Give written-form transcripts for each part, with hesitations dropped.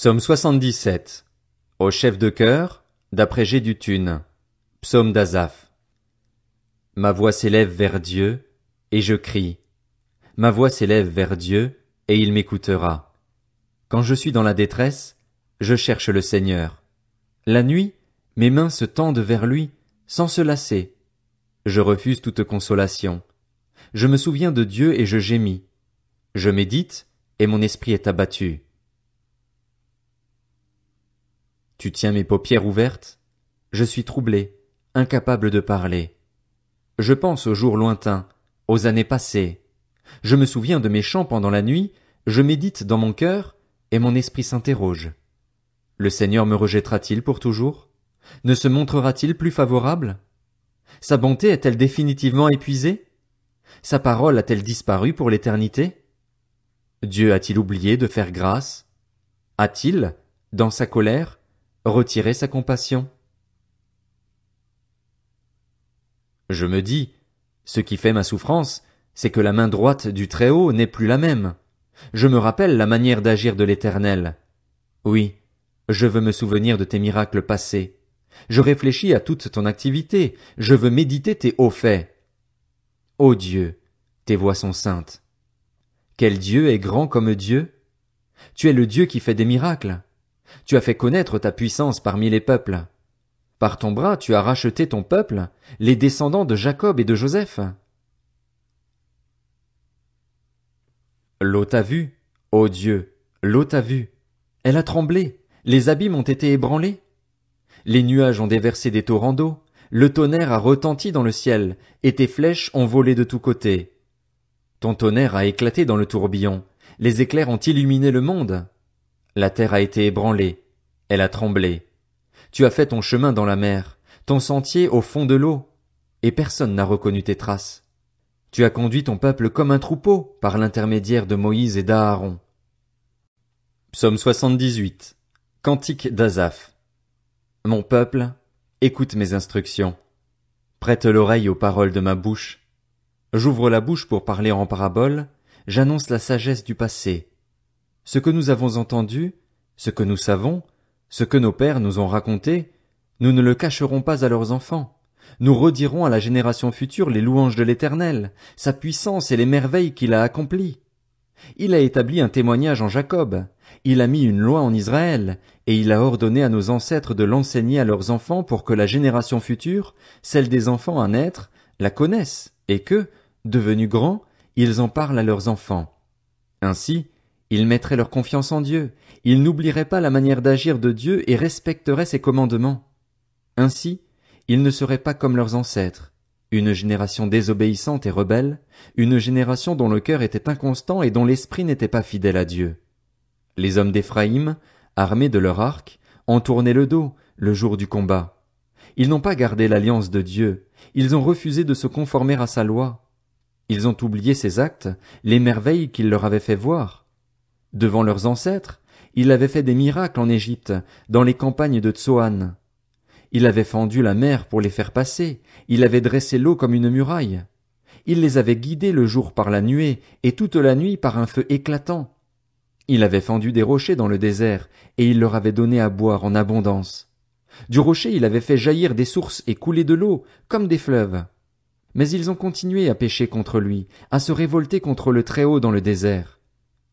Psaume 77. Au chef de chœur, d'après Jeduthun. Psaume d'Asaph. Ma voix s'élève vers Dieu, et je crie. Ma voix s'élève vers Dieu, et il m'écoutera. Quand je suis dans la détresse, je cherche le Seigneur. La nuit, mes mains se tendent vers lui, sans se lasser. Je refuse toute consolation. Je me souviens de Dieu et je gémis. Je médite, et mon esprit est abattu. Tu tiens mes paupières ouvertes? Je suis troublé, incapable de parler. Je pense aux jours lointains, aux années passées. Je me souviens de mes chants pendant la nuit, je médite dans mon cœur, et mon esprit s'interroge. Le Seigneur me rejettera-t-il pour toujours? Ne se montrera-t-il plus favorable? Sa bonté est-elle définitivement épuisée? Sa parole a-t-elle disparu pour l'éternité? Dieu a-t-il oublié de faire grâce? A-t-il, dans sa colère, retiré sa compassion? Je me dis, ce qui fait ma souffrance, c'est que la main droite du Très-Haut n'est plus la même. Je me rappelle la manière d'agir de l'Éternel. Oui, je veux me souvenir de tes miracles passés. Je réfléchis à toute ton activité, je veux méditer tes hauts faits. Ô Dieu, tes voies sont saintes. Quel Dieu est grand comme Dieu? Tu es le Dieu qui fait des miracles. Tu as fait connaître ta puissance parmi les peuples. Par ton bras tu as racheté ton peuple, les descendants de Jacob et de Joseph. L'eau t'a vu, ô Dieu, l'eau t'a vu. Elle a tremblé, les abîmes ont été ébranlés. Les nuages ont déversé des torrents d'eau, le tonnerre a retenti dans le ciel, et tes flèches ont volé de tous côtés. Ton tonnerre a éclaté dans le tourbillon, les éclairs ont illuminé le monde. La terre a été ébranlée, elle a tremblé. Tu as fait ton chemin dans la mer, ton sentier au fond de l'eau, et personne n'a reconnu tes traces. Tu as conduit ton peuple comme un troupeau par l'intermédiaire de Moïse et d'Aaron. Psaume 78. Cantique d'Asaph. Mon peuple, écoute mes instructions. Prête l'oreille aux paroles de ma bouche. J'ouvre la bouche pour parler en parabole, j'annonce la sagesse du passé. Ce que nous avons entendu, ce que nous savons, ce que nos pères nous ont raconté, nous ne le cacherons pas à leurs enfants. Nous redirons à la génération future les louanges de l'Éternel, sa puissance et les merveilles qu'il a accomplies. Il a établi un témoignage en Jacob, il a mis une loi en Israël, et il a ordonné à nos ancêtres de l'enseigner à leurs enfants pour que la génération future, celle des enfants à naître, la connaisse, et que, devenus grands, ils en parlent à leurs enfants. Ainsi, ils mettraient leur confiance en Dieu, ils n'oublieraient pas la manière d'agir de Dieu et respecteraient ses commandements. Ainsi, ils ne seraient pas comme leurs ancêtres, une génération désobéissante et rebelle, une génération dont le cœur était inconstant et dont l'esprit n'était pas fidèle à Dieu. Les hommes d'Éphraïm, armés de leur arc, ont tourné le dos le jour du combat. Ils n'ont pas gardé l'alliance de Dieu, ils ont refusé de se conformer à sa loi. Ils ont oublié ses actes, les merveilles qu'il leur avait fait voir. Devant leurs ancêtres, il avait fait des miracles en Égypte, dans les campagnes de Tsoan. Il avait fendu la mer pour les faire passer, il avait dressé l'eau comme une muraille. Il les avait guidés le jour par la nuée, et toute la nuit par un feu éclatant. Il avait fendu des rochers dans le désert, et il leur avait donné à boire en abondance. Du rocher il avait fait jaillir des sources et couler de l'eau, comme des fleuves. Mais ils ont continué à pécher contre lui, à se révolter contre le Très-Haut dans le désert.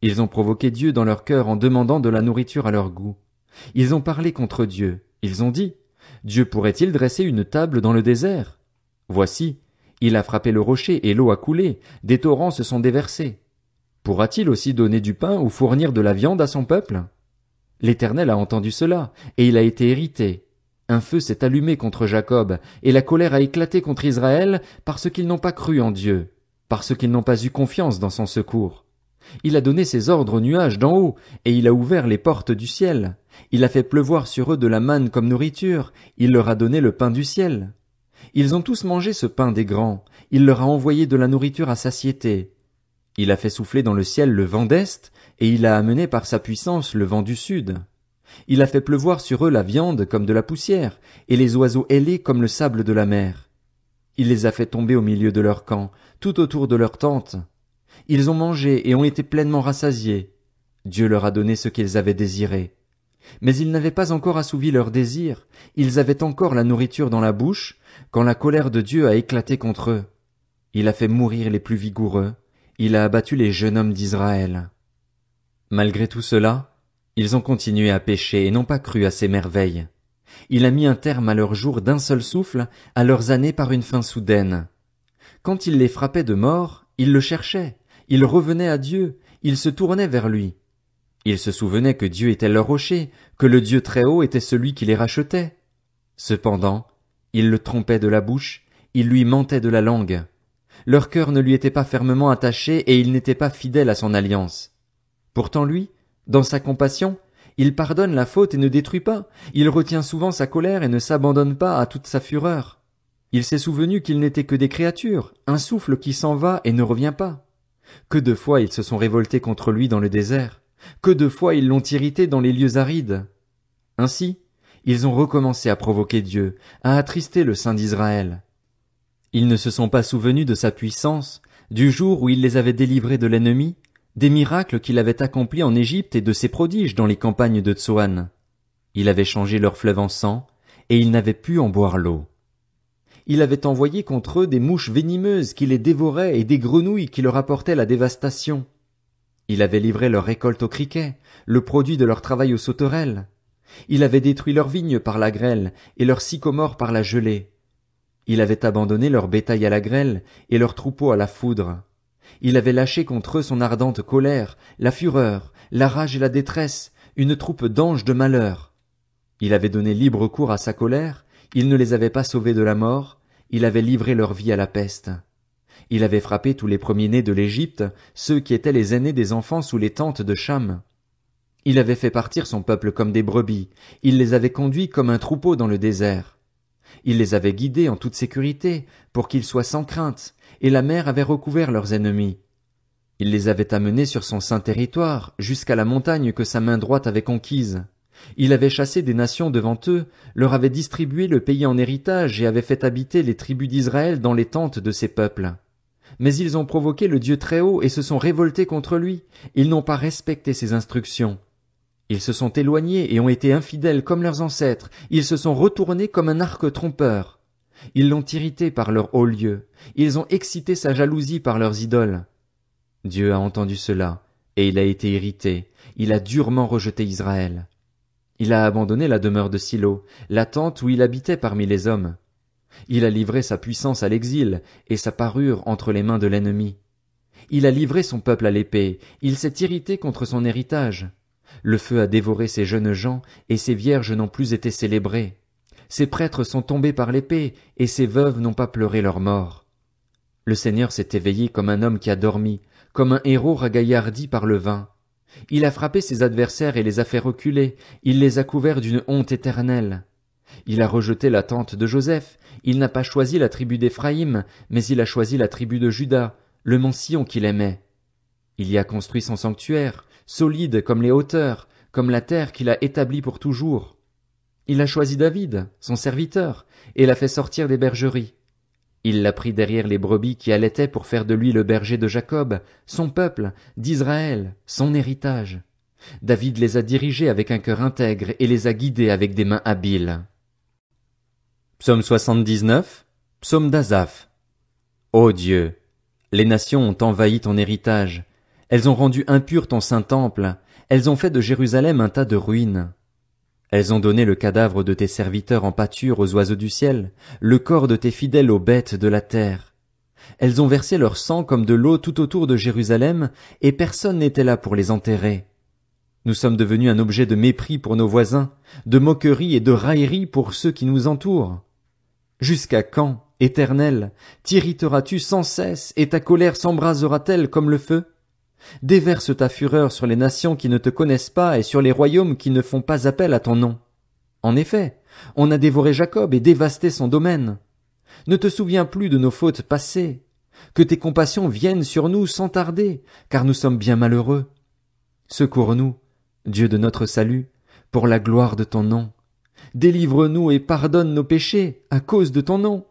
Ils ont provoqué Dieu dans leur cœur en demandant de la nourriture à leur goût. Ils ont parlé contre Dieu. Ils ont dit, Dieu pourrait-il dresser une table dans le désert? Voici, il a frappé le rocher et l'eau a coulé, des torrents se sont déversés. Pourra-t-il aussi donner du pain ou fournir de la viande à son peuple? L'Éternel a entendu cela, et il a été irrité. Un feu s'est allumé contre Jacob, et la colère a éclaté contre Israël parce qu'ils n'ont pas cru en Dieu, parce qu'ils n'ont pas eu confiance dans son secours. Il a donné ses ordres aux nuages d'en haut, et il a ouvert les portes du ciel. Il a fait pleuvoir sur eux de la manne comme nourriture, il leur a donné le pain du ciel. Ils ont tous mangé ce pain des grands, il leur a envoyé de la nourriture à satiété. Il a fait souffler dans le ciel le vent d'est, et il a amené par sa puissance le vent du sud. Il a fait pleuvoir sur eux la viande comme de la poussière, et les oiseaux ailés comme le sable de la mer. Il les a fait tomber au milieu de leur camp, tout autour de leur tente. Ils ont mangé et ont été pleinement rassasiés. Dieu leur a donné ce qu'ils avaient désiré. Mais ils n'avaient pas encore assouvi leur désir, ils avaient encore la nourriture dans la bouche, quand la colère de Dieu a éclaté contre eux. Il a fait mourir les plus vigoureux, il a abattu les jeunes hommes d'Israël. Malgré tout cela, ils ont continué à pécher et n'ont pas cru à ses merveilles. Il a mis un terme à leurs jours d'un seul souffle, à leurs années par une fin soudaine. Quand il les frappait de mort, ils le cherchaient, ils revenaient à Dieu, ils se tournaient vers lui. Ils se souvenaient que Dieu était leur rocher, que le Dieu très haut était celui qui les rachetait. Cependant, ils le trompaient de la bouche, ils lui mentaient de la langue. Leur cœur ne lui était pas fermement attaché et ils n'étaient pas fidèles à son alliance. Pourtant lui, dans sa compassion, il pardonne la faute et ne détruit pas, il retient souvent sa colère et ne s'abandonne pas à toute sa fureur. Il s'est souvenu qu'ils n'étaient que des créatures, un souffle qui s'en va et ne revient pas. Que de fois ils se sont révoltés contre lui dans le désert, que de fois ils l'ont irrité dans les lieux arides. Ainsi, ils ont recommencé à provoquer Dieu, à attrister le Saint d'Israël. Ils ne se sont pas souvenus de sa puissance, du jour où il les avait délivrés de l'ennemi, des miracles qu'il avait accomplis en Égypte et de ses prodiges dans les campagnes de Tsoan. Il avait changé leur fleuve en sang, et ils n'avaient pu en boire l'eau. Il avait envoyé contre eux des mouches venimeuses qui les dévoraient et des grenouilles qui leur apportaient la dévastation. Il avait livré leur récolte aux criquets, le produit de leur travail aux sauterelles. Il avait détruit leurs vignes par la grêle et leurs sycomores par la gelée. Il avait abandonné leur bétail à la grêle et leurs troupeaux à la foudre. Il avait lâché contre eux son ardente colère, la fureur, la rage et la détresse, une troupe d'anges de malheur. Il avait donné libre cours à sa colère, il ne les avait pas sauvés de la mort, il avait livré leur vie à la peste. Il avait frappé tous les premiers-nés de l'Égypte, ceux qui étaient les aînés des enfants sous les tentes de Cham. Il avait fait partir son peuple comme des brebis, il les avait conduits comme un troupeau dans le désert. Il les avait guidés en toute sécurité, pour qu'ils soient sans crainte, et la mer avait recouvert leurs ennemis. Il les avait amenés sur son saint territoire, jusqu'à la montagne que sa main droite avait conquise. Il avait chassé des nations devant eux, leur avait distribué le pays en héritage et avait fait habiter les tribus d'Israël dans les tentes de ses peuples. Mais ils ont provoqué le Dieu très haut et se sont révoltés contre lui. Ils n'ont pas respecté ses instructions. Ils se sont éloignés et ont été infidèles comme leurs ancêtres. Ils se sont retournés comme un arc trompeur. Ils l'ont irrité par leur haut lieu. Ils ont excité sa jalousie par leurs idoles. Dieu a entendu cela, et il a été irrité. Il a durement rejeté Israël. Il a abandonné la demeure de Silo, la tente où il habitait parmi les hommes. Il a livré sa puissance à l'exil, et sa parure entre les mains de l'ennemi. Il a livré son peuple à l'épée, il s'est irrité contre son héritage. Le feu a dévoré ses jeunes gens, et ses vierges n'ont plus été célébrées. Ses prêtres sont tombés par l'épée, et ses veuves n'ont pas pleuré leur mort. Le Seigneur s'est éveillé comme un homme qui a dormi, comme un héros ragaillardi par le vin. Il a frappé ses adversaires et les a fait reculer, il les a couverts d'une honte éternelle. Il a rejeté la tente de Joseph, il n'a pas choisi la tribu d'Éphraïm, mais il a choisi la tribu de Juda, le mont Sion qu'il aimait. Il y a construit son sanctuaire, solide comme les hauteurs, comme la terre qu'il a établie pour toujours. Il a choisi David, son serviteur, et l'a fait sortir des bergeries. Il l'a pris derrière les brebis qui allaitaient pour faire de lui le berger de Jacob, son peuple, d'Israël, son héritage. David les a dirigés avec un cœur intègre et les a guidés avec des mains habiles. Psaume 79, Psaume d'Asaph. Ô Dieu, les nations ont envahi ton héritage. Elles ont rendu impur ton saint temple. Elles ont fait de Jérusalem un tas de ruines. Elles ont donné le cadavre de tes serviteurs en pâture aux oiseaux du ciel, le corps de tes fidèles aux bêtes de la terre. Elles ont versé leur sang comme de l'eau tout autour de Jérusalem, et personne n'était là pour les enterrer. Nous sommes devenus un objet de mépris pour nos voisins, de moquerie et de raillerie pour ceux qui nous entourent. Jusqu'à quand, Éternel, t'irriteras-tu sans cesse, et ta colère s'embrasera-t-elle comme le feu? Déverse ta fureur sur les nations qui ne te connaissent pas et sur les royaumes qui ne font pas appel à ton nom. En effet, on a dévoré Jacob et dévasté son domaine. Ne te souviens plus de nos fautes passées. Que tes compassions viennent sur nous sans tarder, car nous sommes bien malheureux. Secours-nous, Dieu de notre salut, pour la gloire de ton nom. Délivre-nous et pardonne nos péchés à cause de ton nom.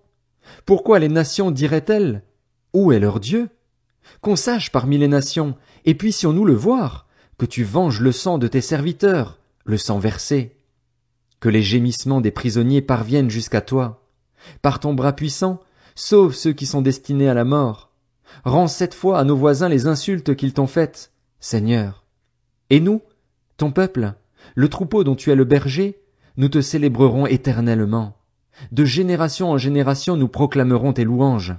Pourquoi les nations diraient-elles: où est leur Dieu? Qu'on sache parmi les nations, et puissions-nous le voir, que tu venges le sang de tes serviteurs, le sang versé. Que les gémissements des prisonniers parviennent jusqu'à toi. Par ton bras puissant, sauve ceux qui sont destinés à la mort. Rends 7 fois à nos voisins les insultes qu'ils t'ont faites, Seigneur. Et nous, ton peuple, le troupeau dont tu es le berger, nous te célébrerons éternellement. De génération en génération nous proclamerons tes louanges.